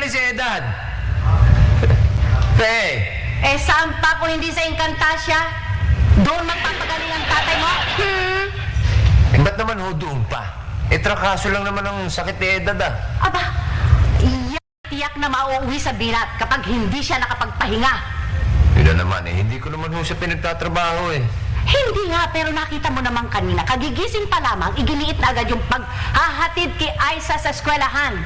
magaling sa edad. Te! Eh, saan pa kung hindi sa Encantasia? Doon magpapagaling ang tatay mo? Ba't naman ho doon pa? Trakaso lang naman ang sakit ni edad ah. Aba, tiyak na mauuwi sa birat kapag hindi siya nakapagpahinga. Yun na naman hindi ko naman ho siya pinagtatrabaho eh. Hindi nga, pero nakita mo naman kanina, kagigising pa lamang, iginiit na agad yung paghahatid kay Aiza sa eskwelahan.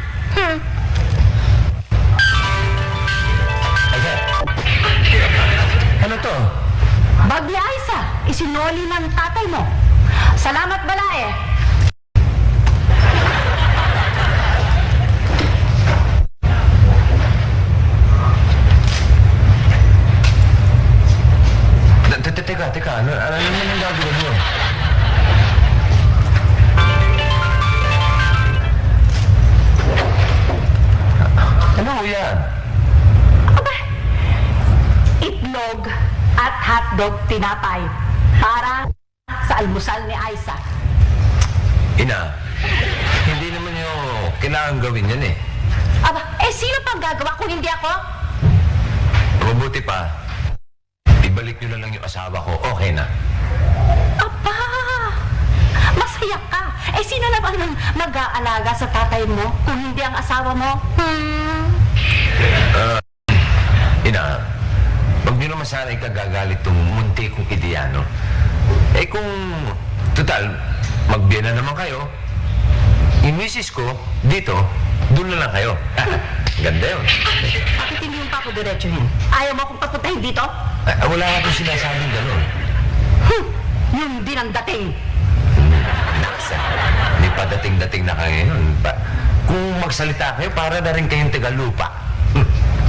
Ayan. Ano to? Bag ni Aiza, isinoli ng tatay mo. Salamat balae. Teka, ano naman ang gagawin mo? Ano yan? Aba, itlog at hotdog tinapay para sa almusal ni Aiza. Ina, hindi naman yung kailangan gawin yan eh. Aba, sino pang gagawa kung hindi ako? Mabuti pa, ibalik nyo na lang yung asawa ko, okay na. Aba, masaya ka. Sino na bang mag-aalaga sa tatay mo kung hindi ang asawa mo? Ina, wag nyo naman sana ikagagalit tong munti kong ideyano. Kung, total, magbiyan na naman kayo, yung misis ko, dito, doon na lang kayo. Ganda yun. Bakit hindi yung pa ko diretsuhin? Ayaw mo akong papuntahin dito? Wala akong sinasabing gano'n. Yun din ang dating. Naksa, hindi pa dating-dating na kayo ngayon. Kung magsalita kayo, para na rin kayong Tagalupa.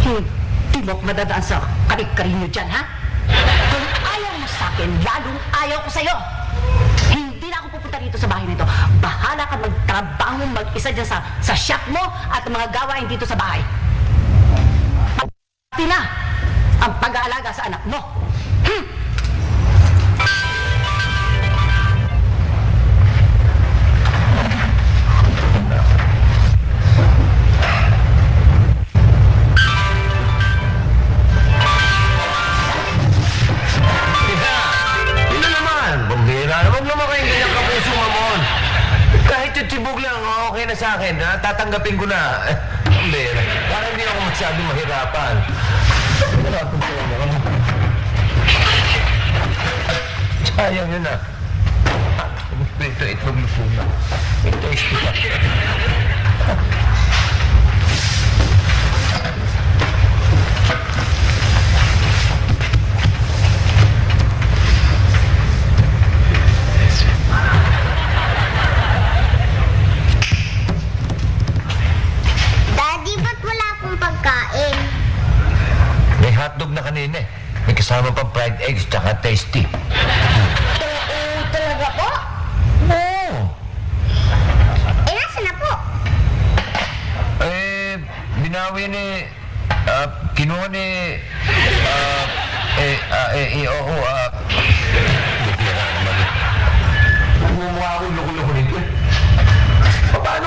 Hindi mo ako madadaan sa karig-karig nyo dyan, ha? Kung ayaw mo sa akin, lalong ayaw ko sa'yo. Hindi na ako pupunta rito sa bahay nito. Bahala ka magtrabaho mag-isa dyan sa shop mo at mga gawain dito sa bahay. Pati na ang pag-aalaga sa anak mo. Tibog lang, okay na sa akin, ha? Tatanggapin ko na. Pambira. Para hindi ako masyadong mahirapan. Sayang yun, ha? Ito, itlog lupo na. Ito, ispita. Hotdog na kanina eh. May kasama pang fried eggs tsaka tasty. Talaga po? Oo. Nasa na po? Binawi ni... kinuha ni... oo, Bumukha akong loko-loko nito eh. Paano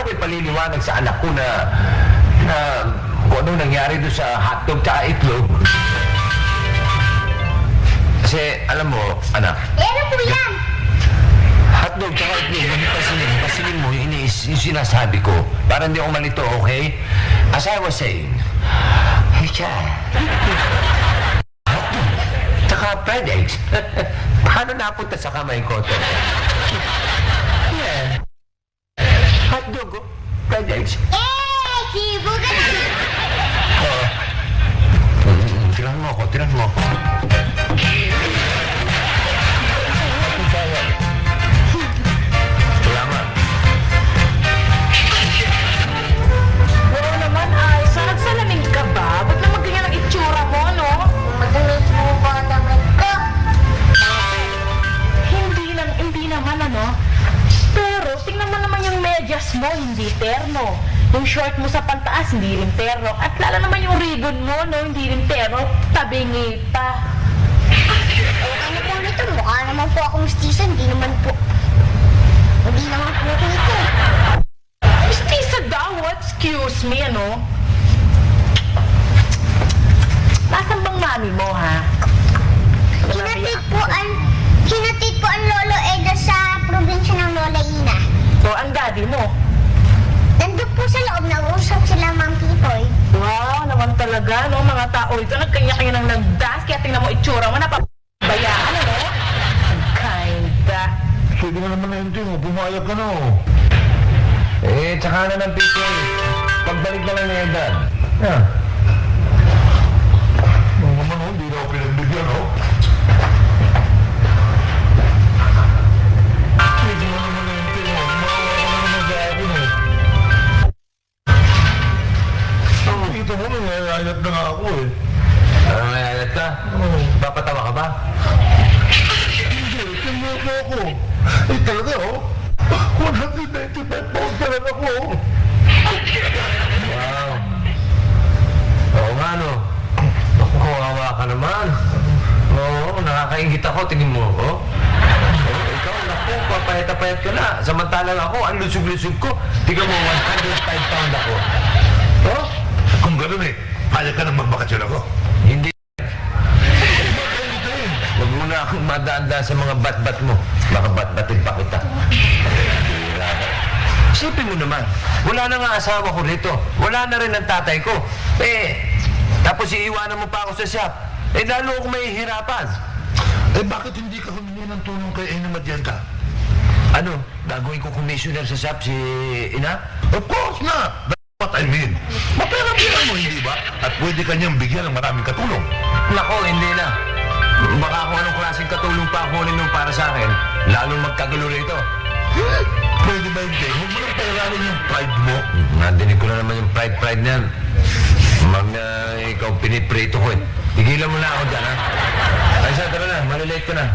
ko ipaliliwanag sa anak ko na kung anong nangyari doon sa hotdog tsaka itlog? Kasi, alam mo, anak... Ano po yan? Hotdog tsaka itlog, pasilin mo yung sinasabi ko. Para hindi ako malito, okay? As I was saying, hotdog tsaka fried eggs. Paano napunta sa kamay ko ito? Yeah. Hotdog, fried eggs. Sibugan na! Tirahan mo ako. Salamat. Oo naman, Aiza. Nagsalamig ka ba? Ba't naman ganyan ang itsura mo, no? Madalas mo ba naman ko? Hindi naman, ano? Pero, tingnan mo naman yung medyas mo, hindi terno. Yung short mo sa pantaas, hindi rin terno. At lalo naman yung ribbon mo, no? Hindi rin terno. Tabingi pa. Ano po nito? Mukha naman po ako mestiza. Hindi naman po ako nito. Mestiza daw? Excuse me, ano? Nasaan bang mami mo, ha? Hinatid po ang Lolo Edo sa probinsya ng Lola Ina. O, ang daddy mo? Nandun po sa loob, nag-uusap sila Ma'am Pipoy. Wow, naman talaga, no? Mga tao ito, nagkanya-kanya ng landas, kaya tingnan mo itsura mo, napabayaan, ano? Kinda. Sige na naman na yun, Ting. Pumayag ka na, oh. Eh, tsaka na ng pito eh. Pagbalik na lang ni Edan. Yan. Oo naman, oh. Hindi na ako pinagbigyan, oh. Sige na naman na yun, Ting. Maawa ka na naman sa akin, eh. Kita mo, nangayayat na nga ako, eh. Nangangayalat ka? Oo. Papatawa ka ba? Hindi, tingnan mo ako. Eh, talaga, oh. 195 pounds ka lang ako, oh. Wow. Oo nga, no? Naku, kawawa ka naman. Oo, nakakaingit ako. Tingin mo, oh. Oh, ikaw, naku, papayat-payat ka na. Samantalang ako, ang lusog-lusog ko. Tingnan mo, 105 pound ako. Oh? Kung gano'n eh, payag ka nang magbakasyon ako. Hindi. Huwag mo na akong madaan sa mga bat-bat mo. Baka bat-batin pa kita. Isipin mo naman, wala na nga asawa ko rito. Wala na rin ang tatay ko. Eh, tapos iiwanan mo pa ako sa shop. Eh, lalo akong mahihirapan. Eh, bakit hindi ka humingi ng tulong kay Ina Madienta? Ano, gagawin ko commissioner sa shop si Ina? Of course na! That's what I mean. Mapera-pera mo, hindi ba? At pwede kanyang bigyan ng maraming katulong. Nako, hindi na. Baka kung anong klaseng katulong pa ako nung para sa akin, lalong magkagulo rito. Pwede ba hindi? Huwag mo nang pairarin yung pride mo. Nadinig ko na naman yung pride niyan. Ikaw piniprito ko eh. Tigilan mo na ako dyan, ha? Aysa, tara na. Malilate ko na.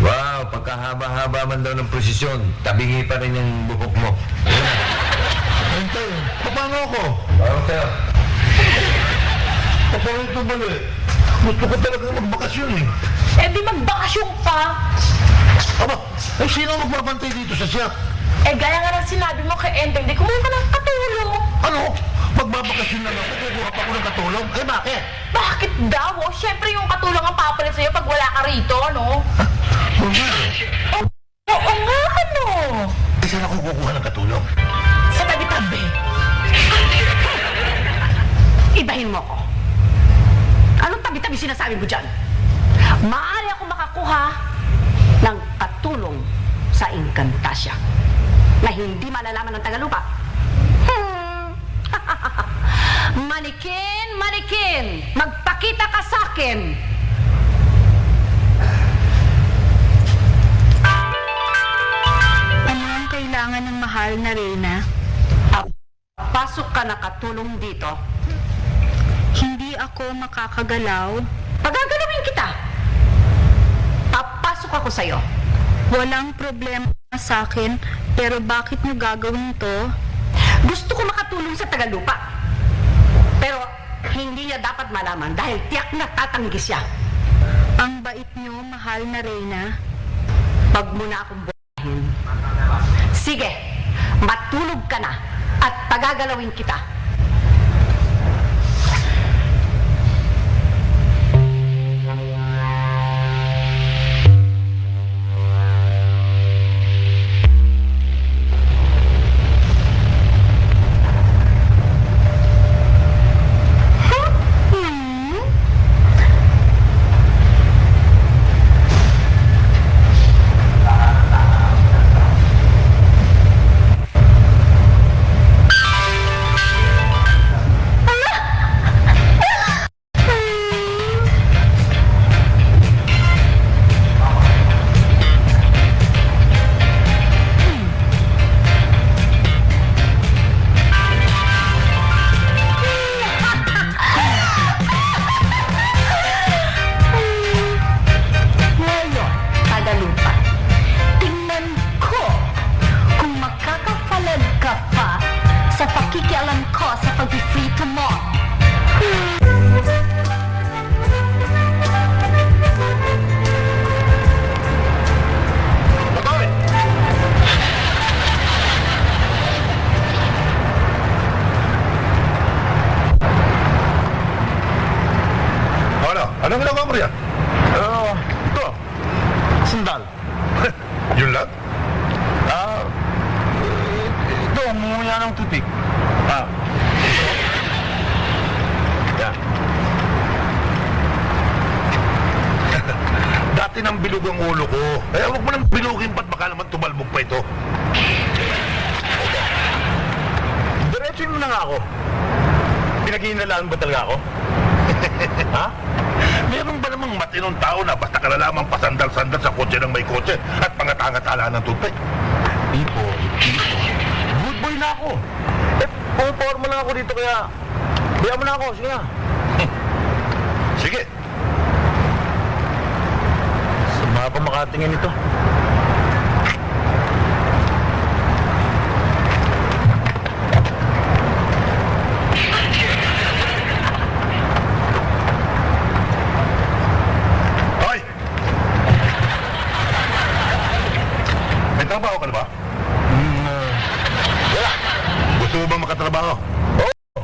Wow, pagkahaba-haba man daw ng prosesyon, tabingi pa rin yung bukok mo. Ayun na. Hintay, paano ako? Bawang tayo. Paano ito bali? Gusto ko talaga magbakasyon eh. Eh, di magbakasyon ka. Aba, eh sino ang magbabantay dito sa shop? Eh, gaya nga ng sinabi mo kay Ending, di kumuha ka ng katulong. Ano? Magbabakasyon lang ako, kukuha pa ako ng katulong? Eh bakit? Bakit daw? Oh, syempre yung katulong ang papalit sa'yo pag wala ka rito, no? Oo nga, ano? Eh saan ako kukuha ng katulong? Sa tabi-tabi. Ibahin mo ko. Anong tabi-tabi sinasabi mo dyan? Maaari ako makakuha ng katulong sa Encantasia na hindi malalaman ng Tagalupa. Manikin, manikin! Magpakita ka sa akin! Ano ang kailangan ng mahal na Reyna? Pasok ka na katulong dito. Hindi ako makakagalaw. Pagagalawin kita. Papasok ako sa'yo. Walang problema sa akin, pero bakit niyo gagawin to? Gusto ko makatulong sa Tagalupa. Pero hindi niya dapat malaman dahil tiyak na tatanggi siya. Ang bait niyo, mahal na Reyna. Pag mo na akong buhayin. Sige, matulog ka na at pagagalawin kita. Anong ginagawa mo riyan? Ito. Sandal. Yun lang? Ito, mumuya ng tutik. Yan. Dati nang bilog ang ulo ko. Kaya huwag mo nang bilugin ba't baka naman tumalbog pa ito. Diretso mo na nga ako. Pinag-iinalaan ba talaga ako? Ha? Meron ba namang matinong tao na basta ka na lamang pasandal-sandal sa kotse ng may kotse at pangatanga-tala ng toothpick? Tipo. Good boy na ako. Puporma lang ako dito kaya... Biya mo na ako, sige na. Sige. Sa mga pa makatingin ito. Hoy! May trabaho ka na ba? Wala. Gusto mo bang makatrabaho? Oo.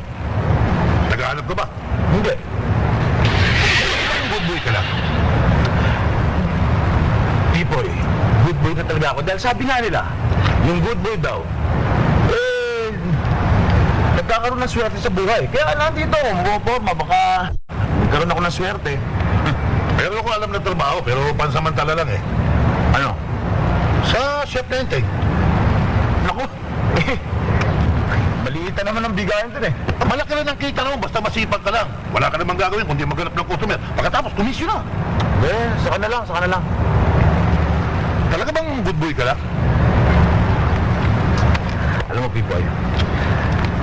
Naghahanap ka ba? Hindi. Good boy ka lang. Pipoy, good boy na talaga ako. Dahil sabi nga nila, yung good boy daw, nagkakaroon ng swerte sa buhay. Kaya nandito ako, mabuporma, baka nagkaroon ako ng swerte. Meron ako alam na trabaho pero pansamantala lang eh. Ano? Sa chef na yun, Naku, maliit na naman ang bigayan din eh. malaki rin ang kita mo basta masipag ka lang. Wala ka namang gagawin kundi maghanap ng customer. Pagkatapos, komisyon na. Saka na lang. Talaga bang good boy ka lang? Alam mo, Pipoy,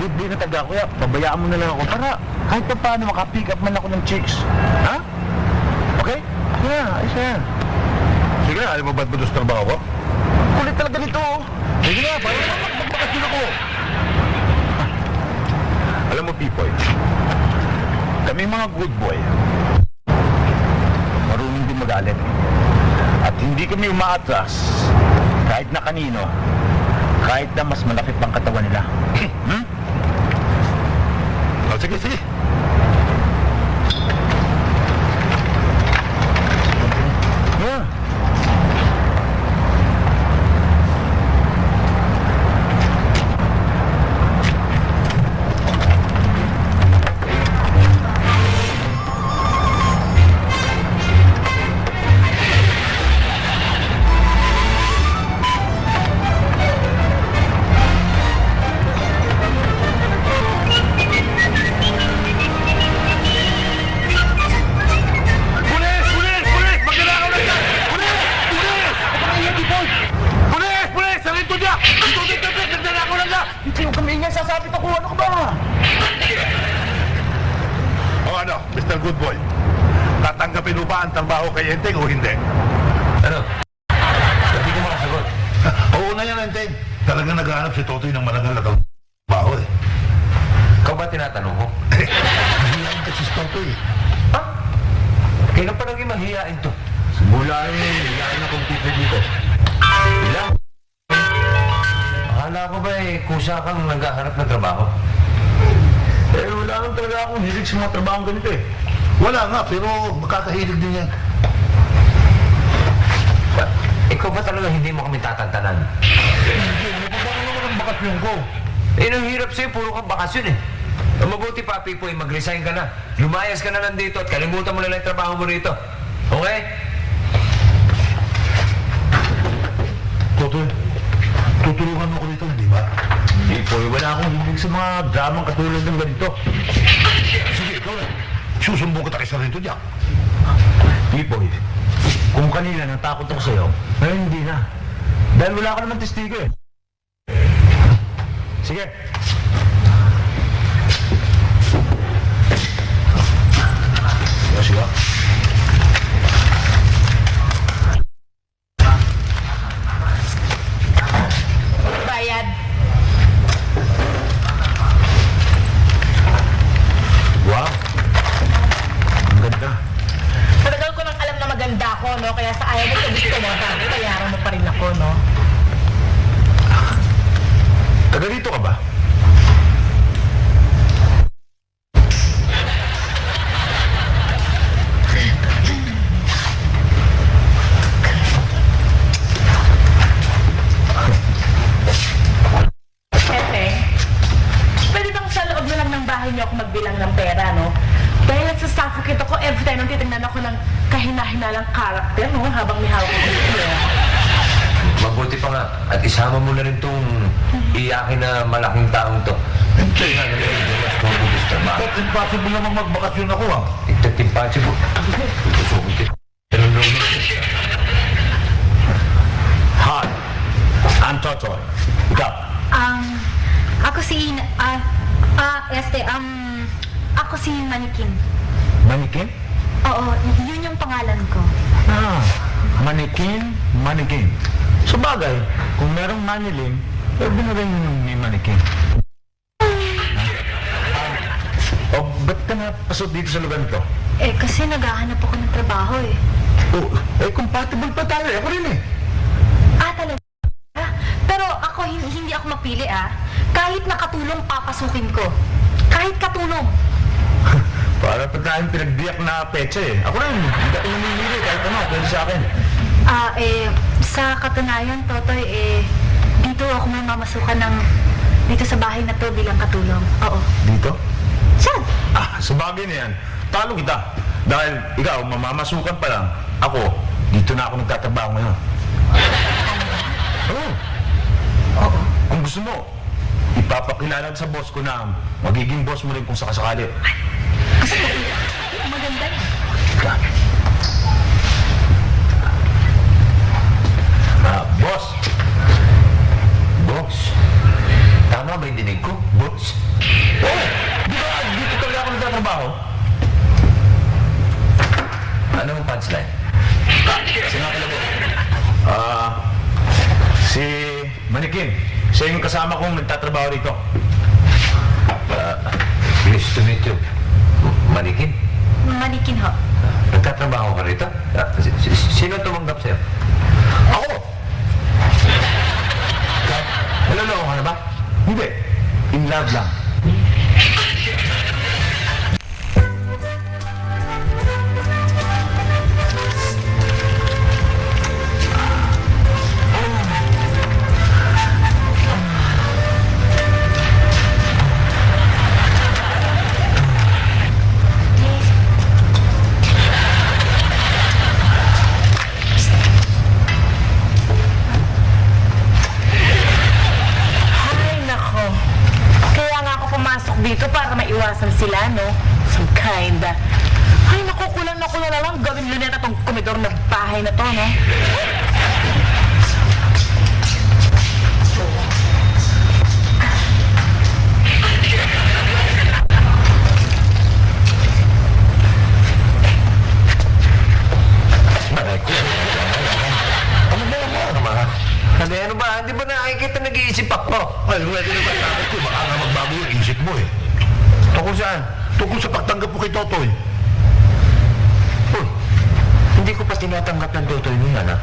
good boy na taga kuya, pabayaan mo na lang ako para kahit pa paano makapick up man ako ng chicks. Ha? Okay? Sige na, ayos na yan. Sige na, ayaw mo ba't sa trabaho ko? Kulit talaga nito. Sige na, paano naman magbakasyon ako? Alam mo, Pipoy, kami mga good boy, marunong din magalit. At hindi kami umaatras kahit na kanino, kahit na mas malaki pang katawan nila. Oh, sige. Yeah. Pulis! Magnanakaw na siya! Pulis! Pulis! Sarito niya! Ito! Magnanakaw na siya! Hindi ko kami ingay, sasabit ako. Ano ka ba? O ano, Mr. Good Boy? Tatanggapin mo ba ang trabaho kay Enteng o hindi? Ano? Hindi ko makasagot. Oo na yan, Enteng. Talagang naghahanap si Totoy ng marangal na trabaho eh. Ikaw ba tinatanong ko? Mahihain kasi si Totoy. Ha? Kailan pa naging mahihain to? Simula hiyain na computer dito. Ilang? Akala ko ba kusa kang naghahanap ng trabaho? Wala lang talaga akong hilig sa mga trabahong ganito eh. Wala nga, pero makakahilig din yan. Ba't? Ikaw ba talaga hindi mo kami tatantanan? Hindi, napabaka naman ang bakasyon ko. Ang hirap sa'yo, puro kang bakasyon eh. Ang mabuti pa, Pipoy, mag-resign ka na. Lumayas ka na lang dito at kalimutan mo na lang yung trabaho mo rito. Okay? Totoy, tutulungan mo ko dito, hindi ba? Pipoy, wala akong hilig sa mga dramang katulad ng ganito. Sige, ikaw na. Susumbong kita kay Sarito Jack. Pipoy, kung kanina natakot ako sa'yo, ngayon hindi na. Dahil wala ka naman testigo eh. Sige. Sige. Bayad. Wow. Ang ganda. Matagal ko nang alam na maganda ako, no? Kaya sa ayaw mo sa gusto mo, sabi, bayaran mo pa rin ako, no? Taga dito ka ba? naman titignan ako ng kahina-hinalang karakter, no? Habang may hawak ko dito. Mabuti pa nga. At isama mo na rin tong iyakin na malaking taong to. Hindi na naliligawas kung gusto ba. But impossible naman magbakasyon ako ah. Tigtatimpachi po. Tutusugin kita. Pero lolo. Hi, I'm Totoy. Ikaw? Ako si ako si Manikin. Manikin? Oo, yun yung pangalan ko. Manikin. Sa bagay, kung merong manilim, pwede na rin may manikin. Ba't ka napasok dito sa lugar nito? Kasi naghahanap ako ng trabaho eh. Compatible pa tayo. Ako rin eh. Talaga? Pero ako, hindi ako mapili Kahit nakatulong, papasukin ko. Kahit katulong. Para pa tayong pinagbiyak na petsa eh. Ako rin, hindi ako namimili kahit ano, pwede sa akin. Sa katunayan, Totoy, dito ako may mamasukan dito sa bahay na to bilang katulong. Oo. Dito? Saan? Sa bagay na yan, talo kita. Dahil ikaw, mamamasukan pa lang. Ako, dito na ako nagtatrabaho ngayon. Oo. Kung gusto mo, ipapakilala sa boss ko na magiging boss mo rin kung sakasakali. Maganda yun. Boss! Boss. Tama ba yung dinig ko? Boss? Di ba dito talaga ako nagtatrabaho? Anong punchline? Si Manikin. Siya yung kasama kong nagtatrabaho dito. Pleased to meet you. Manikin? Manikin ho. Nagtatrabaho ka rito? Sino tumanggap sa'yo? Ako! Naloloko ka na ba? Hindi. In love lang. Dito para maiwasan sila, no? Some kinda. Ay, naku, kulang na lang. Gawin luneta tong komedor na bahay na to, no? Ano ba? Hindi ba nakikita nag-iisip ako? Ay, pwede na ba takot ko? Baka nga magbago yung isip mo eh. Tungkol saan? Tungkol sa pagtanggap mo kay Totoy. Uy, hindi ko pa tinatanggap ng Totoy mo yan, ha?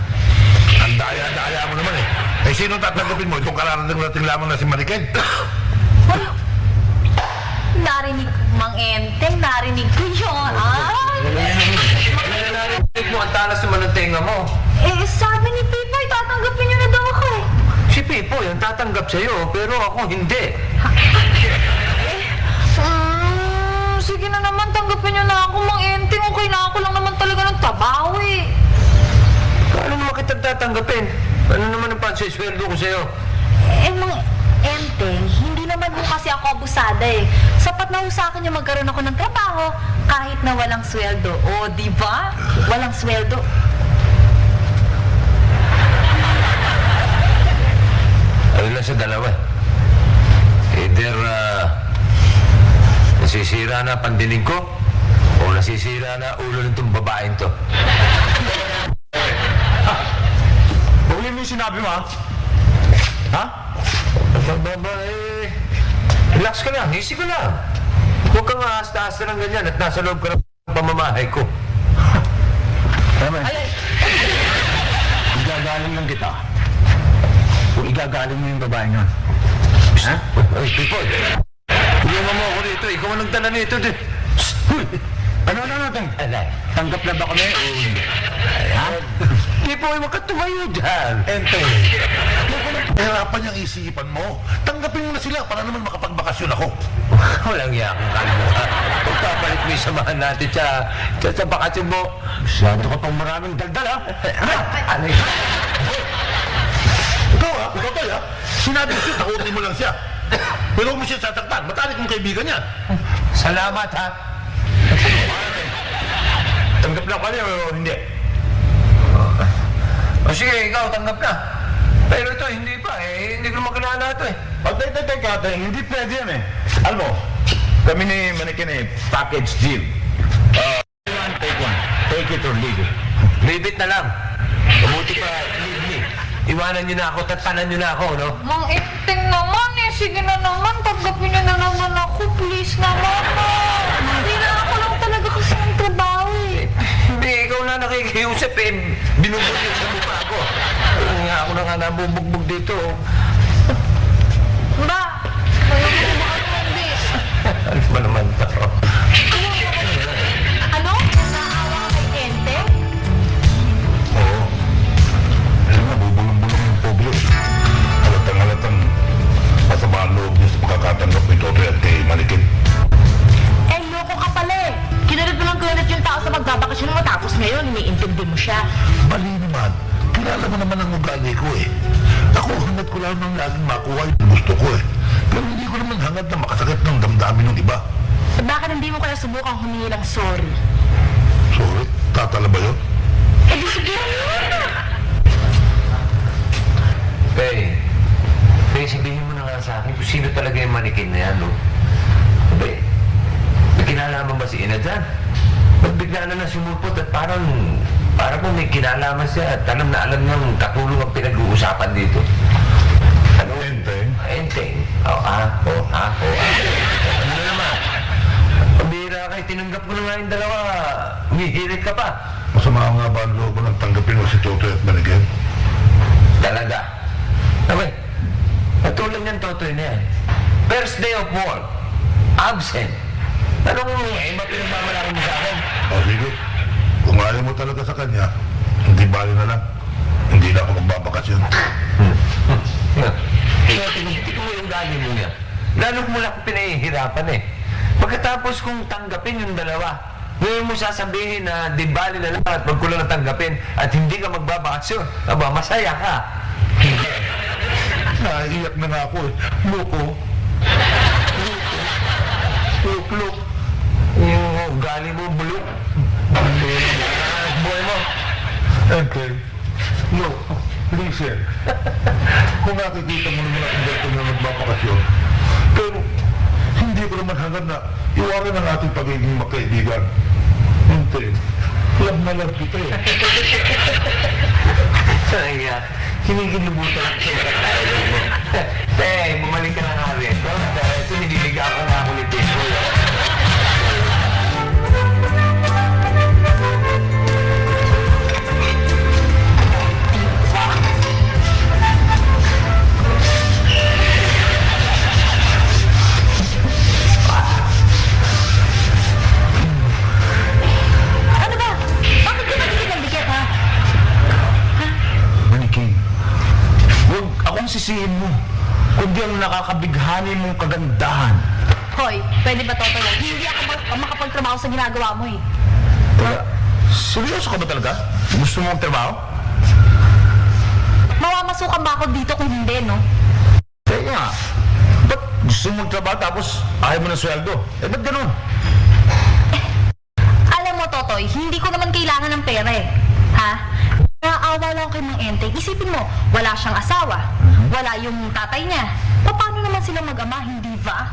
Ang daya-daya mo naman eh. Sino tatanggapin mo? Itong kararating lamang na si Mariken? Narinig ko, Mang Enteng. Narinig ko yun. Narinig mo, ang talas naman ng tenga mo. Sabi ni Pipoy, tatanggapin niyo na daw ako eh. Si Pipoy, ang tatanggap sa'yo, pero ako hindi. Sige na naman, tanggapin niyo na ako, Mang Enteng. Okay na ako lang naman talaga ng trabaho eh. Paano naman kita tatanggapin? Ano naman ang pansisweldo ko sa'yo? Mang Enteng, hindi naman mo kasi ako abusada eh. Sapat na ho sa akin yung magkaroon ako ng trabaho kahit na walang sweldo. O, di ba? Walang sweldo. Ano lang sa dalawa? Either nasisira na pandinig ko o nasisira na ulo nitong babaeng to. Bagulin mo yung sinabi mo, ha? Ha? Relax ka lang, easy ka lang. Huwag kang aasta-asta ng ganyan at nasa loob ka ng pamamahay ko. Alam mo, igagaling lang kita. Kung igagaling mo yung babae nga. Ha? Ay, Pipoy, tulungan mo ako dito. Ikaw ang nagdala nito. Ano? Alay. Tanggap na ba kami o hindi? Ha? Hindi po kayo makatumayo dyan. Enteng, huwag ko nang pahirapan niyang isipan mo. Tanggapin mo na sila para naman makapagbakasyon ako. Walang iya akong kalmo ka. Pagpapalit mo yung samahan natin sa bakasyon mo. Masyado ka pang maraming daldal, ha? Ano yun? Ikaw tayo, sinabi ko siya, takutin mo lang siya. Pero huwag mo siya sasaktan, matalik mong kaibigan yan. Salamat, ha? Tanggap na kayo o hindi? O sige, ikaw, tanggap na. Pero ito, hindi pa. Hindi ko naman kilala ito eh. Teka, hindi pwede yan eh. Alam mo, kami ni Manikin package deal. Take one. Take it or leave it. Leave it na lang. Mabuti pa, leave me. Iwanan nyo na ako, tatanan nyo na ako, no? Mang Enteng naman eh. Sige na naman, tanggapin niyo na naman ako. Please naman Hindi na ako lang talaga kasi ang trabaho eh. Hindi, ikaw na nakikiusap eh. Binubugbog sa mukha ko. Nga ako na nga nabubugbog dito. Ba? Kayo mo ba hindi? Ano ba naman ito? Ano? Naawa kay Enteng? Oo. Alam nga, bubulong-bulong yung pobre. Halatang masama ang loob niya sa pagkakatanggap ni Totoy at kay Manikin. Eh, loko ka pala eh. Kinulit mo lang kinulit yung tao sa magbabakasyon mo tapos ngayon, iniintindi mo siya. Mali naman. Kilala mo naman ang ugali ko eh. Ako, hangad ko lang nang laging makuha yung gusto ko eh. Pero hindi ko naman hangad na makasakit ng damdamin ng iba. Eh, bakit hindi mo kaya subukang humingi ng sorry? Sorry, tatala ba yun? Eh, di siguro yun. Pei, sabihin mo na nga sa akin kung sino talaga yung Manikin na yan, no? Pei, may kinalaman ba si Ina dyan? Ba't bigla na sumupot at parang kung may kinalaman siya at alam niyang katulong ang pinag-uusapan dito. Ano? Enteng. Enteng? Oo. Ano na naman? Pabira ka, tinanggap ko na nga yung dalawa. Humihirit ka pa. Masama nga ba ang loob mo ng tanggapin mo si Totoy at Manikin? Talaga. Sabi, katulad niyang Totoy na yan. First day of work, absent. Anong pinagmamalaki mo sa akin? O sige, kung ayaw mo talaga sa kanya, hindi bali na lang. Hindi na ako magbabakasyon. Tingnan mo yung galing mo niya. Lalo mo lang pinahihirapan eh. Pagkatapos kong tanggapin yung dalawa, ngayon mo sasabihin na di bali na lang at wag ko lang natanggapin at hindi ka magbabakasyon. Aba, masaya ka. Naiiyak na nga ako eh. Loko. Look. Yung galing mo, bulok. Boy mo. Okay. Look, listen. Kung nakikita mo naman ang ganito na magbabakasyon, pero hindi ko naman hangad na iwanan ang ating pagiging magkaibigan. Hindi. Love na love kita eh. Kaya, kinigilibutan ako sa kakailan mo. Bumalik ka na nga rin. Ito, nililiga ako nga ako ni Tito. Ano ba? Bakit ka nagiging ng bigat, ha? Manikin, huwag akong sisihin mo, kundi ang nakakabighani mong kagandahan. Hoy, pwede ba Totoy lang? Hindi ako makapagtrabaho sa ginagawa mo eh. Teka, seryoso ka ba talaga? Gusto mo ang trabaho? Mawamasukan ba ako dito kung hindi, no? Teka nga, ba't gusto mo magtrabaho tapos ayaw mo ng sweldo? Eh, ba't ganun? Alam mo, Totoy, hindi ko naman kailangan ng pera eh. Ha? Naaawa lang kay Mang Enteng. Isipin mo, wala siyang asawa. Wala yung tatay niya. Paano naman sila mag-ama, hindi ba?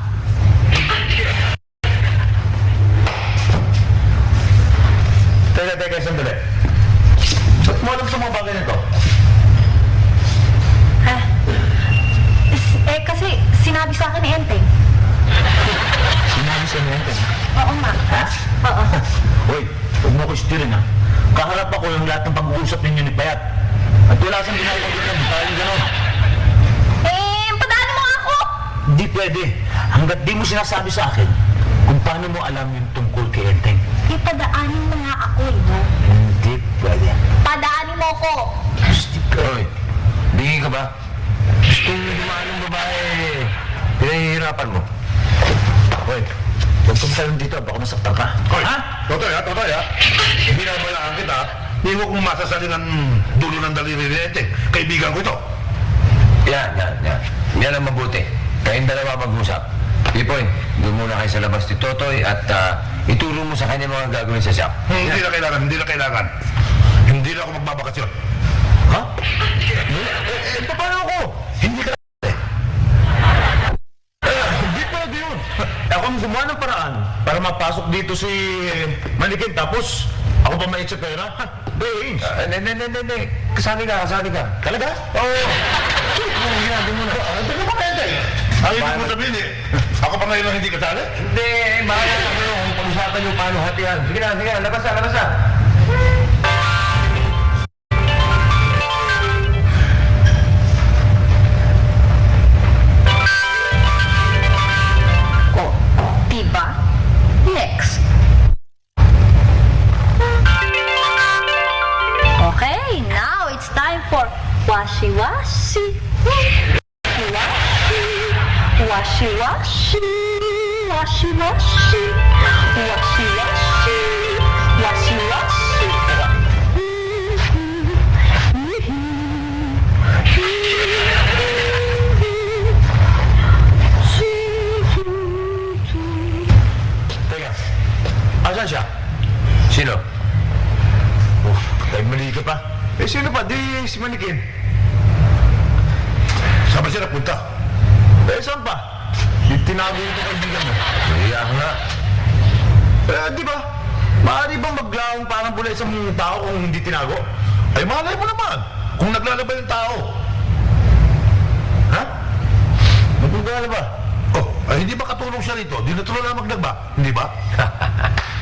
Teka, sandali. Ba't mo alam sa mga bagay na ito? Ha? Eh, kasi sinabi sa akin ni Enteng. Sinabi sa niya ito. Oo, ma. Ha? Oo. Uy, huwag mo ko istirin ha. Kaharap ako yung lahat ng pag-uusap ninyo ni Payat. At wala siyang ginagawa dito. Dahil gano'n. Eh, padaan mo ako! Hindi pwede. Hanggat di mo sinasabi sa akin kung paano mo alam yung tungkol kay Enteng. Eh, padaanin mo nga ako eh, no? Hindi pwede. Padaanin mo ko. Hoy, bingi ka ba? Gusto mo dumaan ng babae, pinahihirapan mo. Hoy, huwag kang talong dito, baka masaktan ka. Hoy, Totoy ha. Hindi na balaan kita. Hindi mo kung masasaling ang dulo ng daliri ni Eteng. Kaibigan ko ito. Yan. Yan ang mabuti. Kayong dalawa mag-usap. Pipoy, doon muna kayo sa labas ni Totoy at ituro mo sa kanya mga gagawin sa shop. Hindi na kailangan. Hindi na ako magbabakasyon. Ha? Paano ako? Hindi ka Hindi pwede yun. Ako ang gumawa ng paraan para mapasok dito si Manikin tapos ako pa may pera. Ha? Brains. Hindi. Kasali ka. Talaga? Oo. Hindi mo pwede. Ang ibig mo sabihin ako pa ngayon ang hindi kasali? Hindi, bahala na kayo kung pag-usapan yung paano hatihan. Sige na, labas na. Oh, diba? Next. Okay, now it's time for washi-washi. Washi-washi. Washi-washi. Washi-washi. Washi-washi. Teka. Asan siya? Sino? Dahil mali ka pa. Sino pa? Di si Manikin. Saan ba siya napunta? Saan pa? Di tinago yung kaibigan mo. Iya nga. Di ba? Maaari bang maglawang parang pula isang tao kung hindi tinago? Ay malay mo naman kung naglalaba yung tao. Ha? Magpagkala ba? Oh, ay hindi ba katulong siya rito? Di natulong na maglaba, hindi ba?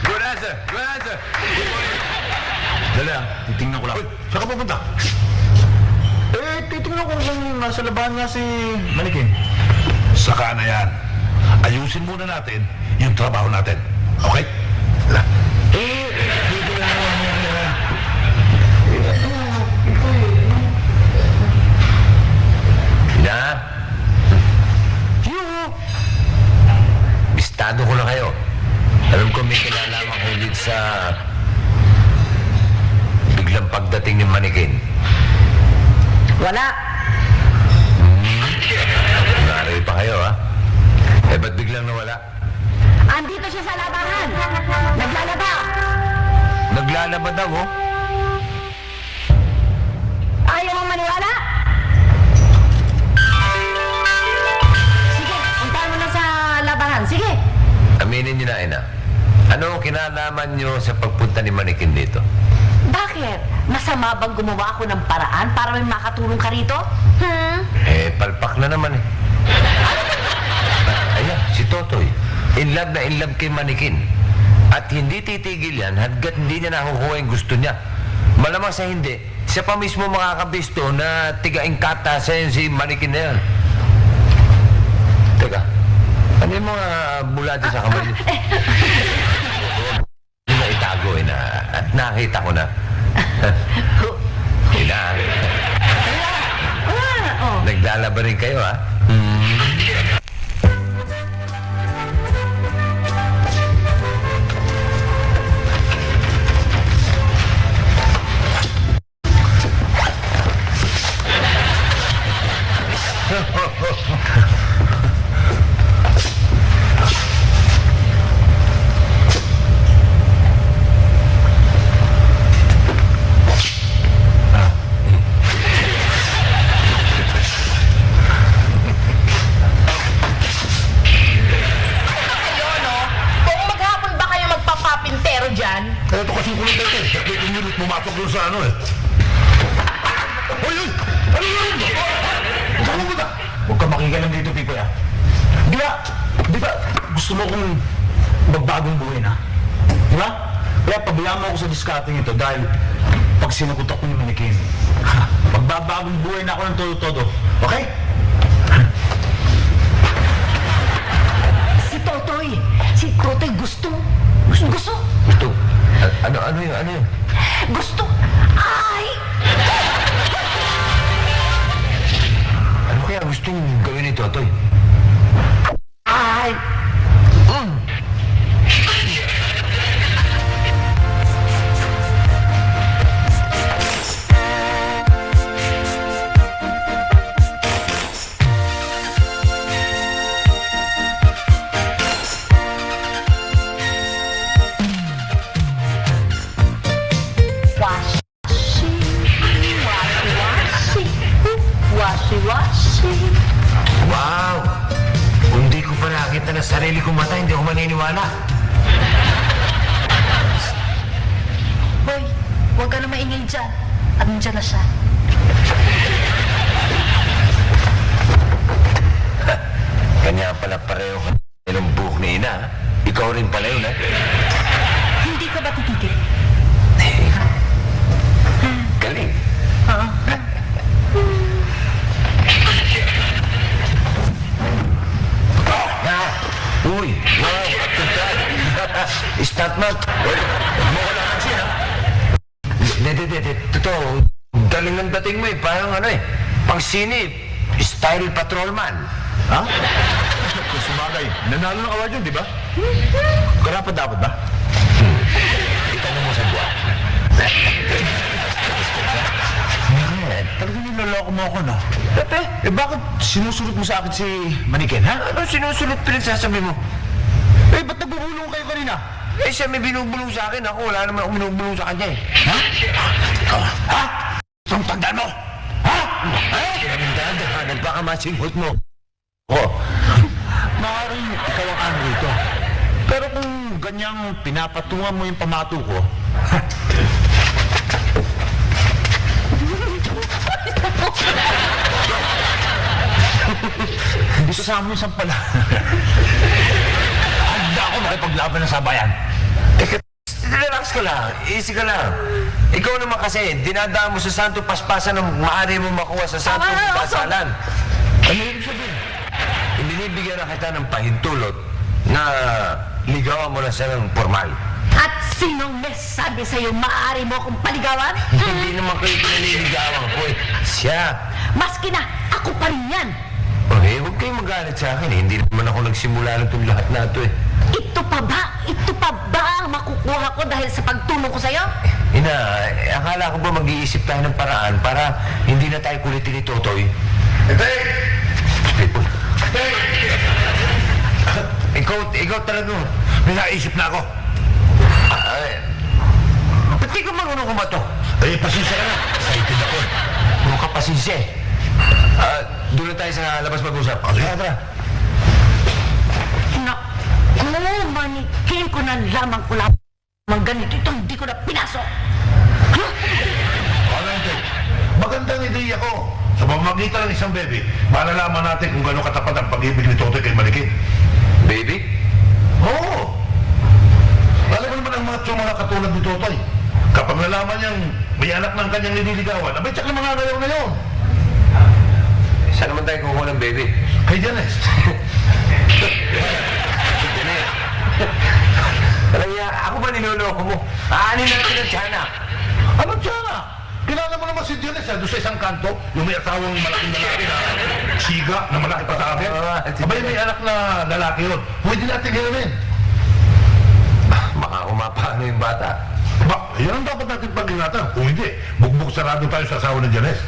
Good answer. Dali titingnan ko lang. Hoy, saan ka pupunta? Titingnan ko kung nasa labahan nga si Manikin. Saka na yan. Ayusin muna natin yung trabaho natin. Okay? Wala. Dito lang naman. Na? Bistado ko na kayo. Alam ko may kinalaman kayo dito sa biglang pagdating ni Manikin. Wala. Naroy pa kayo, ha? Ba't biglang nawala? Andito siya sa labahan. Naglalaba. Naglalaba daw, oh. Ayaw mong maniwala? Sige, puntahan mo na sa labahan. Sige. Aminin niyo na, Ina. Ano ang kinalaman niyo sa pagpunta ni Manikin dito? Bakit? Masama bang gumawa ako ng paraan para may makatulong ka rito? Palpak na naman, eh. Ayan, si Totoy. In love kay Manikin. At hindi titigil yan hanggat hindi niya nakukuha yung gusto niya. Malamang sa hindi, siya pa mismo makakabisto na tiga-ingkata sa si Manikin na yan. Teka, ano yung mga bulado sa kamay niya? Hindi na itago, na. At nakita ko na. Ina. Naglalaba rin kayo, ha? Ito kasi kulit ito eh. 30 minutes pumasok doon sa ano eh. Hoy! Ano yun? Saan mo ba? Huwag ka makikialam dito, Pipoy, ah. Di ba, gusto mo kong magbagong buhay na? Di ba? Kaya pabayaan mo ako sa discarding ito dahil pag sinagot ako ni Manikin, magbabagong buhay na ako ng todo-todo. Okay? Si Totoy gusto. Gusto? Ano yun? Gusto. Ay! sarili kong mata, hindi ako maniniwala. Hoy, huwag ka na maingay dyan. At nandiyan na siya. Kanya pala pareho ka ng buhok ni Ina. Ha? Ikaw rin pala yun, ha? Hindi ka ba titigil? Galing. Uy, wow, atutad. Statman. Uy, huwag mo ko lang siya. Hindi. Totoo, galing ng dating mo eh. Parang ano eh, pang sinip, style patrolman. Ha? Kung sumagay, nanalo ng award yun, di ba? Karapat dapat ba? Itanong mo sa buwan. Talagang niloloko mo ako, no? Bakit sinusulot mo sa akin si Manikin, ha? Ano sinusulit pinagsasabi mo? Ba't nagbubulong kayo kanina? Siya may binubulong sa akin. Ako, wala naman ako binubulong sa kanya eh. Ha? Ikaw, ha? Itong tandaan mo? Ha? Dahan-dahan, baka masinghot mo. Oh, Maaaring ikaw ang ano rito. Pero kung ganyang pinapatungan mo yung pamato ko, hindi kasama yung sampala. Handa ako makipaglaban ng sabayan. relax ka lang. Easy ka lang. Ikaw naman kasi, dinadaan mo sa santo paspasan ng maaari mo makuha sa santo basalan. Ano yung sabihin? Binibigyan na kita ng pahintulot na ligawan mo na siya ng formal. At sinong may sabi sa'yo maaari mo akong paligawan? Hindi naman kayo pinaliligawan ko eh. Siya. Maski na, ako pa rin yan. Okay, huwag kayong magalit sa akin eh. Hindi naman ako nagsimula ng itong lahat na ito eh. Ito pa ba? Ito pa ba ang makukuha ko dahil sa pagtulong ko sa'yo? Ina, akala ko ba mag-iisip tayo ng paraan para hindi na tayo kulitin ni Totoy? Etay! People. Ikaw talaga. May naisip na ako. Ba't di ka marunong kumato? Pasensya ka na. Excited ako. Puro ka pasensya eh. Doon na tayo sa labas mag-usap. Okay. Tara. Naku, manikin ko na lamang ko lang ganito. Itong di ko na pinasok. Etay, magandang ideya ko. Sa pamamagitan ng isang bebe, malalaman natin kung gano'ng katapat ang pag-ibig ni Totoy kay Malikin. Baby? Oo! Alam mo naman ang mga tsuma na katulad ni Totoy. Kapag nalaman niyang may anak ng kanyang nililigawan, abay tsak na mga ngayon na yun. Saan naman tayo kukuha ng baby? Kay Janes. Janet. Kaya ako ba niloloko mo? Aanin natin ang tiyanak. Ano tsaka? Kilala mo naman si Janes doon sa isang kanto, yung may asawang malaking lalaki na siga na malaki pa sa akin. Abay may anak na lalaki yun. Pwede natin gawin. Baka umapano yung bata. Ba, yan ang dapat natin pag-ingatan. Kung hindi, bugbog sarado tayo sa asawa ni Janes.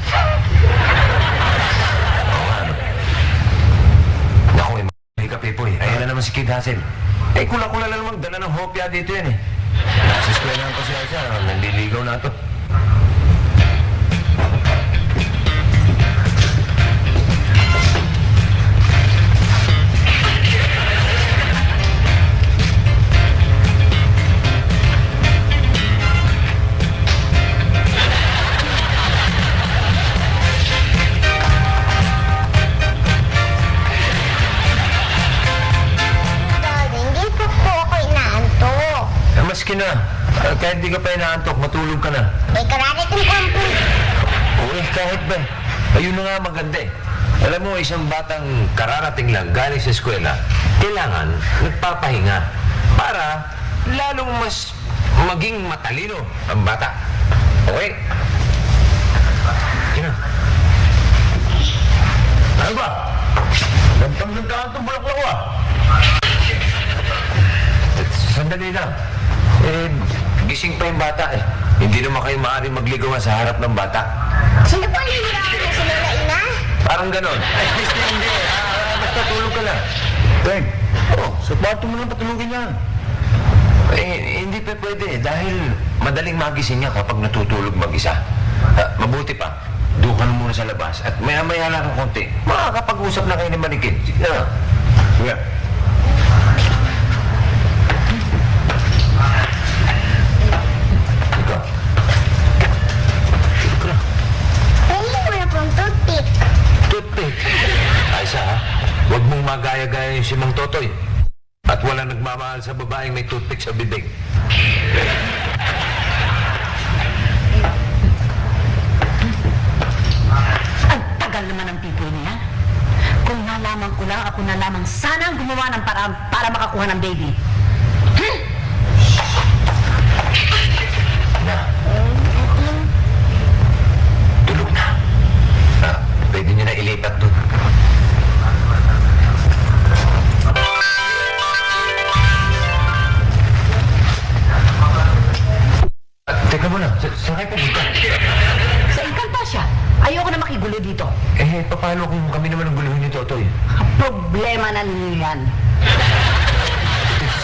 Naku, may kapipoy. Ayan na naman si Kid Hassel. Kula-kula lang naman, dala ng hopya dito yan eh. Nasa eskwelahan pa siya, nandiligaw na ito. Darling, di po ako inaantok. Maski na, kahit di ka pa inaantok, matulog ka na. Kararating ko ang punta. Uy, kahit ba? Ayun na nga maganda eh. Alam mo, isang batang kararating lang galing sa eskwela, kailangan nagpapahinga para lalong mas maging matalino ang bata. Okay? Yun na. Ano ba? Gantang-gantaan itong bulaklak ko ah. Sandali lang. Gising pa yung bata eh. Hindi naman kayo maaaring magligawan sa harap ng bata. Sino po ang hihirapan na si Lola Ina? Parang ganon. Hindi. Basta tulog ka lang. Teng, sa kwarto mo lang patulugin yan. Hindi pa pwede dahil madaling magising niya kapag natutulog mag-isa. Mabuti pa, doon ka na muna sa labas at maya-maya lang ng konti. Makakapag-usap na kayo ni Manikin. Sige na. Kuya, si Mang Totoy. At wala nagmamahal sa babaeng may toothpick sa bibig. Ang tagal naman ng people niya. Kung nalaman ko lang, ako na lamang sana ang gumawa ng paraan para makakuha ng baby. Na. Tulog na. Pwede nyo na ilipat doon. Teka muna, saan kayo pupunta? Sa Encantasia, ayoko na makigulo dito. Paano kung kami naman ang guluhin ni Totoy? Problema na ninyo yan.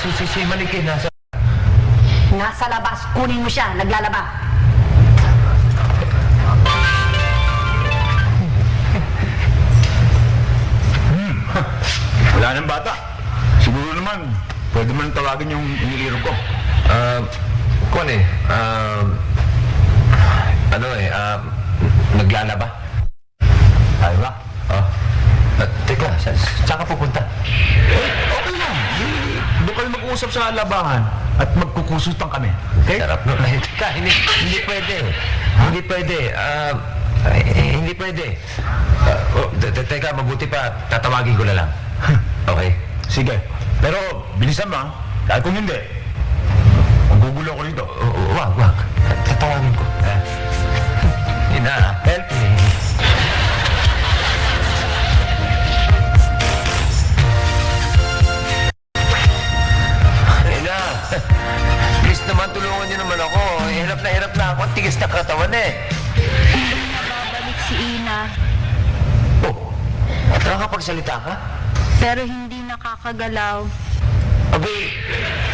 Si Maliki nasa... Nasa labas, kunin mo siya, naglalaba. Wala nang bata. Siguro naman, pwede man tawagin yung iniliro ko. Kung naglalaba? Tayo ba? Teka, saan ka pupunta? Okay lang. Doon kami mag-uusap sa labahan at magkukusutan kami. Okay? Sarap no? Teka, hindi pwede. Hindi pwede. Hindi pwede. Teka, mabuti pa, tatawagin ko na lang. Okay? Sige. Pero bilisan mo, dahil kung hindi, magugulo ko dito. Wag. Tatawagin ko. Help me. Please naman, tulungan niyo naman ako. Hirap na ako. Ang tigas na katawan Babalik si Ina, Nakakapagsalita ka? pero hindi nakakagalaw. Abay,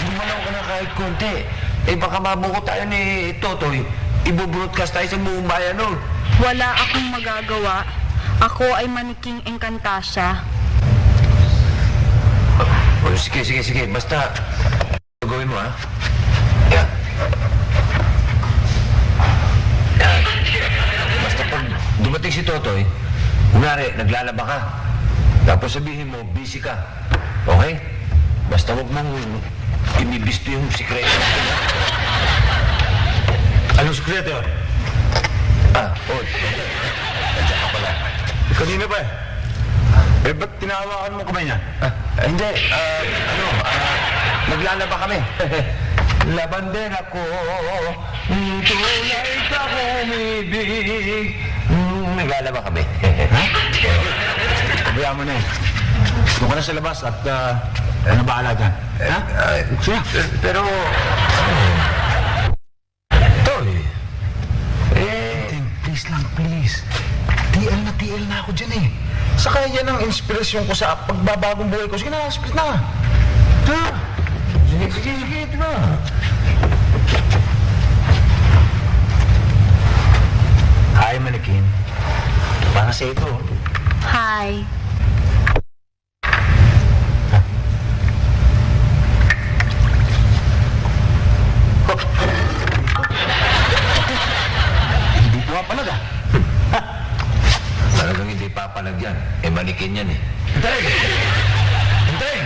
gumalaw ka na kahit konti. Baka mabuko tayo ni Totoy. Ibu-broadcast tayo sa buong bayan nun. Wala akong magagawa. Ako ay maniking Encantasia. Sige. Basta, gawin mo, ha? Yan. Basta pag dumating si Totoy, kunwari, naglalaba ka. Tapos sabihin mo, busy ka. Okay? Basta huwag mong imibisto yung sikreto. Anong sekreto yun? Nandiyan ka pala. Kanina pa ba't tinawakan mo kamay niya? Hindi, naglalaba kami. Labander ako, tulay ka umibig. Naglalaba kami. Kabayaan mo na eh. Doon ka na sa labas at ano bahala dyan? Ha? Sige. Pero, Toy, Please lang, please. TL na ako dyan eh. Saka yan ang inspirasyon ko sa pagbabagong buhay ko. Sige na, split na. Ha? Sige, ito na. Hi, Manikin. Para sa ito. Hi. Hindi ko nga palaga. talagang hindi papalag yan. Manikin yan eh. Enteng!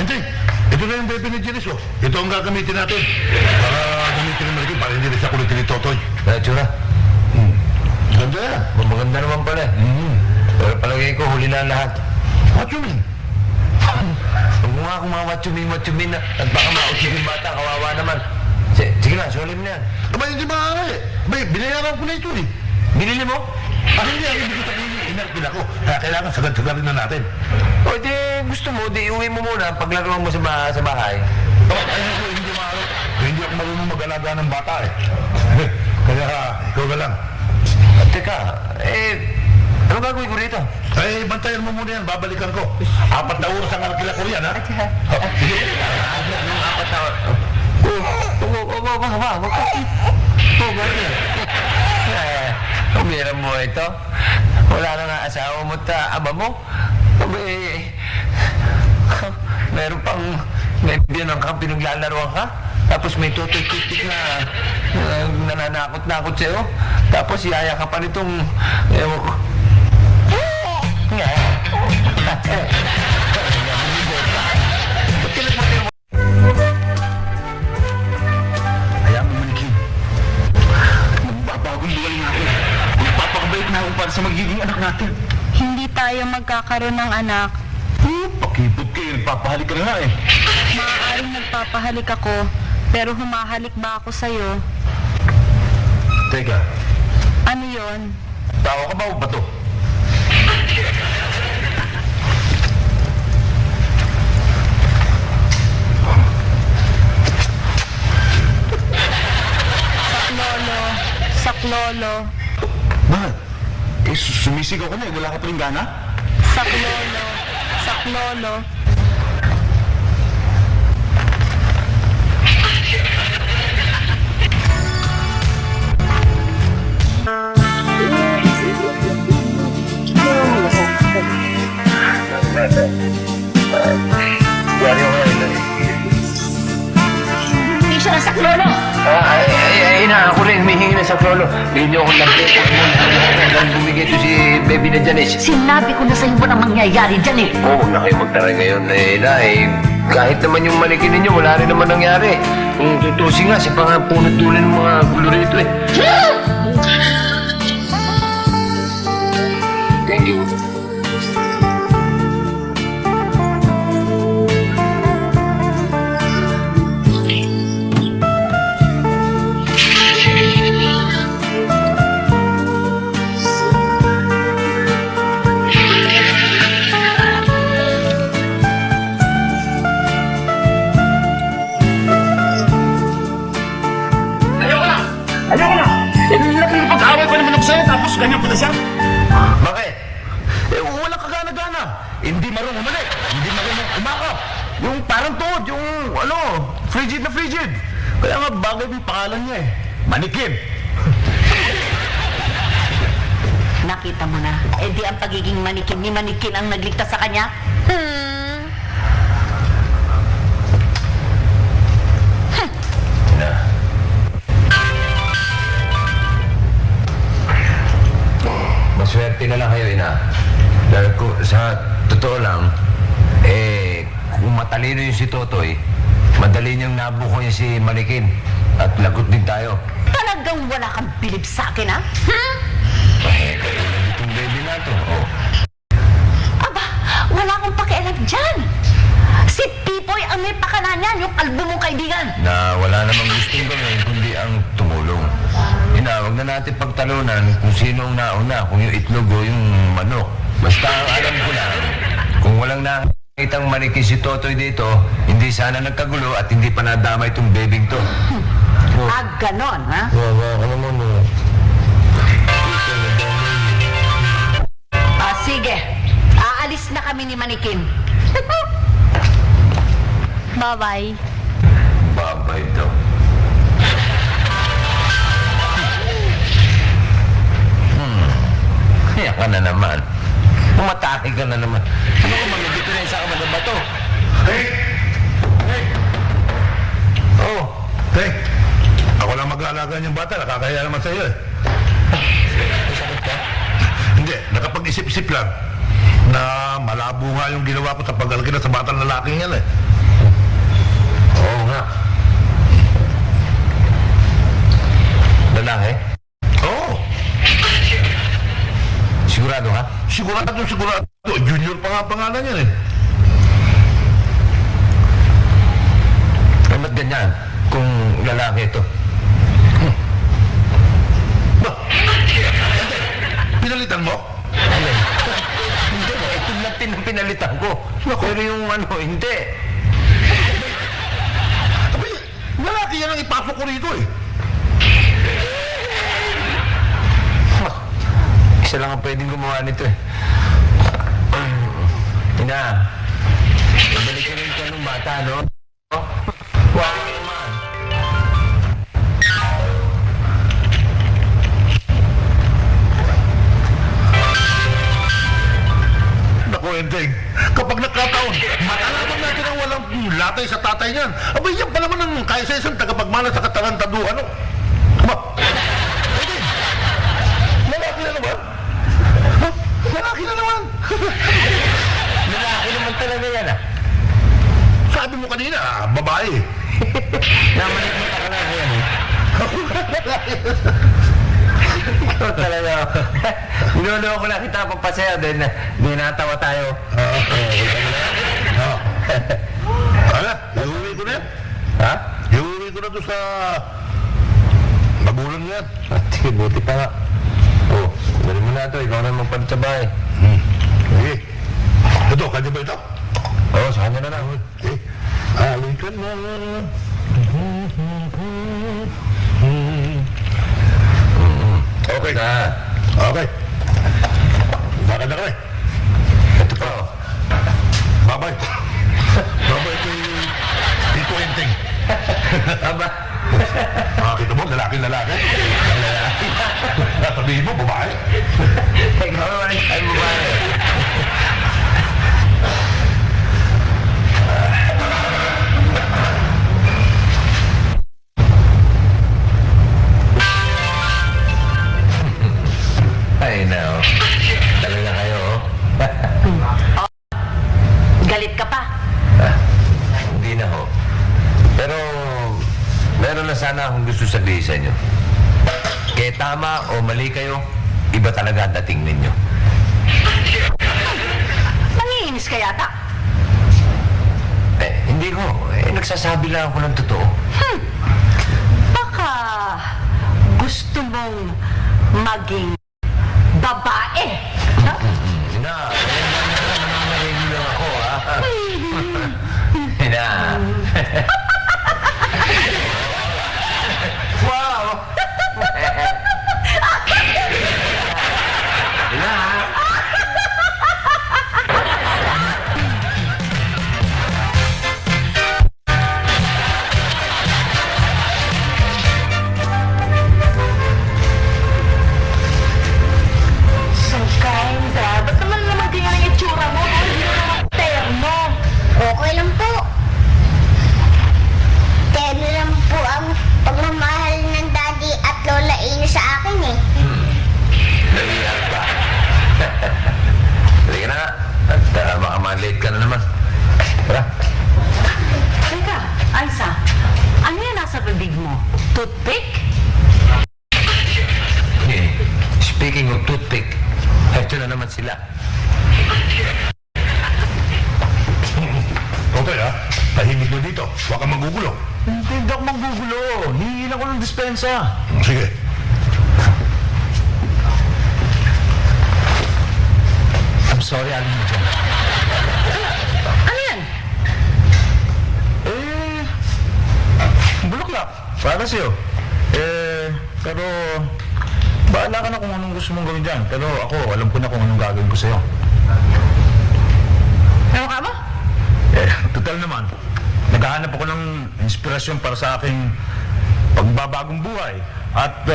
Enteng! Ito na yung baby ni Janice, oh. Ito ang gagamitin natin. Para gamitin naman ito, para hindi rin siya kulitin ni Totoy. Tsura. Ganda yan. Maganda naman pala. Pero palagay ko, huli na lahat. What you mean? Huwag mo nga kung mga watsumin na. At baka mausip yung bata, kawawa naman. Sige na, sulim na yan. Aba, hindi maaari. Abay, binayaran ko na ito eh. Binili mo? Hindi, ang ibig sabihin niya, inarkin ako. Kaya kailangan sagad-sagarin na natin. O di gusto mo, di uwi mo muna. Paglaruan mo sa bahay. Ayun ko, hindi maaari. Hindi ako marunong mag-alaga ng bata eh. Kaya, ikaw na lang. Teka, ano gagawin ko rito? Ay, bantayan mo muna yan, babalikan ko. 4 na oras ang alkila ko yan, ha? Sige. Anong 4 na oras? Wag ka. Umiram mo ito. Wala na nga asawa mo ama mo. Meron pang may biyanang ka, pinaglalaroan ka. Tapos may tutik-tik na nananakot-nakot sa'yo. Tapos yaya ka pa nitong ewan ko. Hayaan mo, Manikin. Magbabagong buhay na ako. Magpapakabait na ako para sa magiging anak natin. Hindi tayo magkakaroon ng anak. Pakipot kayo, nagpapahalik ka na nga eh. Maaaring nagpapahalik ako, pero humahalik ba ako sa'yo? Teka, Ano yon? tao ka ba o bato? Saklolo, saklolo, Bakit? Eh, sumisigaw ka na eh, wala ka pa rin gana? saklolo, saklolo. Hindi siya nasa klono. Ina, ako rin, humihingi na sa Flolo. Hindi niyo akong nag-take nang bumigay ito si Baby na Janice. Sinabi ko na sa'yo walang mangyayari dyan eh. Oo, huwag na kayo magtaray ngayon, Ina. Kahit naman yung manikin ninyo, wala rin naman nangyari. Kung tutusin nga, siya pa nga punot dulo ng mga gulo rito eh. Thank you. Ayoko na! Eh, nakikipag-away pa naman ako sa'yo, tapos ganyan pa na siya. Bakit? Eh, walang kagana-gana. Hindi marunong umalik. Hindi marunong umakap. Yung parang tuhod, yung frigid na frigid. Kaya nga bagay yung pangalan niya eh. Manikin. Nakita mo na. Eh di ang pagiging manikin ni manikin ang nagligtas sa kanya? Na. Maswerte na lang kayo, Ina. Dahil sa totoo lang, kung matalino yung si Totoy, madali niyang nabuko niya si Manikin. At lagot din tayo. Talagang wala kang bilib sa akin, ha? Kayo na itong baby na to. Oh. Aba, wala akong pakialam dyan. Si Pipoy ang may pakana niyan, yung kalbo mong kaibigan. Na wala namang gustong gawin, kundi ang tumulong. Ina, wag na natin pagtalunan kung sino ang nauna, kung yung itlog o yung manok. Basta ang alam ko lang, kung walang nakitang manikin si Totoy dito, hindi sana nagkagulo at hindi pa nadama itong bebing to. Ah, ganon, ha? Wawa ka naman mo. Ah, sige. Aalis na kami ni Manikin. Bye-bye. Babay daw. Kaya ka na naman. Umatake ka na naman. Ano kung magigito na isa ka ba sa bato? Hey! Oh, Hey! Ako lang mag-aalaga niyang bata, nakakaya naman sa'yo eh. Hindi, nakapag-isip-isip lang na malabo nga yung ginawa ko sa pag-alaki na sa batang lalaking yan eh. oo nga. Lalaki? Oo, Sigurado ka? sigurado. Junior pa nga pangalan yan eh. Eh, ba't ganyan? Kung lalaki ito. Ba? Pinalitan mo? Hindi, ito lang pinalitan ko. Pero yung hindi. Abay, lalaki yan ang ipasok ko rito eh. Isa lang ang pwedeng gumawa nito eh. Ina, ibalik ko na yung tanong bata, no? Wow naman. Naku, Enteng, kapag nagkataon, matalaman natin ang walang latay sa tatay niyan. Abay, yan pa naman ang kaya sa isang tagapagmana sa katarantaduhan, no? Ba? Enteng, lalaki na naman. Ha? Lalaki na naman. mo kanina, babae. Namalikita ka lang yan eh. Ikaw talaga. Niloloko lang kita pagpasaya din. Dinatawa tayo. Hala, iuwi ko na yan. Ha? Iuwi ko na to sa magulang yan. Sige, buti pa nga. Oh, dali mo na ito. Ikaw na magpalit sa bahay. Sige. Ito, kanya ba ito? Oo, sa kanya na lang. Okay. Halika na. Okay. Okay. Bakit na kami? Ito pa. Oh. Babay. Babay kay Tito Enteng. Aba. Makakita mo, lalaki. Sabihin mo, babae. Ikaw naman ay babae. Ay, no. Talaga kayo, oh. Galit ka pa. Ah, hindi na ho. Pero, meron na sana akong gusto sabihin sa inyo. Kaya tama o mali kayo, iba talaga ang dating ninyo. Nangiinis ka yata. Hindi ho. Nagsasabi lang ako ng totoo. Baka gusto mong maging babae. Ha? Na, nananarinig lang ako, ha? Na. Wow! Na. So kinda. Ba't naman ganyan ang itsura mo? Hindi mo naman terno. Okay lang po. Terno lang po ang pagmamahal ng daddy at lola Ina sa akin eh. Nalihan pa. Halika na nga. At baka ma-late ka na naman. Tara. Teka, Aiza, ano yan nasa bibig mo? Toothpick? Speaking of toothpick, ito na naman sila. Okay ha, tahimik mo dito. Huwag kang magugulo. Hindi ako manggugulo. Hihingin ako ng dispensa. Sige. I'm sorry, Aling Mojan. Ano yan? Bulaklak. Para sa'yo. Pero... bahala ka na kung anong gusto mong gawin dyan. Pero ako, alam ko na kung anong gagawin ko sa'yo. Ano ka mo? Total naman. Naghahanap ako ng inspirasyon para sa aking pagbabagong buhay. At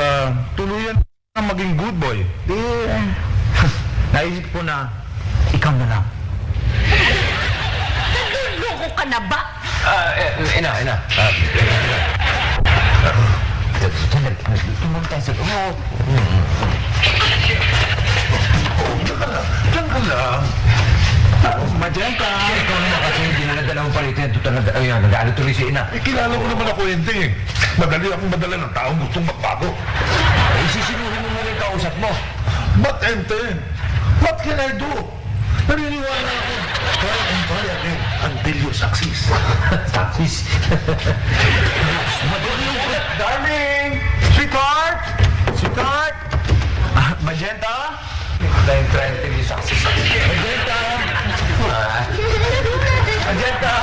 tuluyan na maging good boy. Naisip ko na, ikaw na lang. Naluloko ka na ba? Ina. Tumang tayo sa... Diyan ka lang. Magenta! Ikaw naman kasi hindi na nadala mo pa rito yan. Ayan, nag-aalit tuloy si Ina. Kilala ko naman ako Enteng eh. Madali akong madala ng taong gustong magbago. Sisinuhin mo na rin kausap mo. But Enteng, what can I do? Naniniwala ako. Try and try again until you succeed. Taksis. Darling! Sweetheart! Sweetheart! Magenta? Trying to be success. Magenta! Magenta!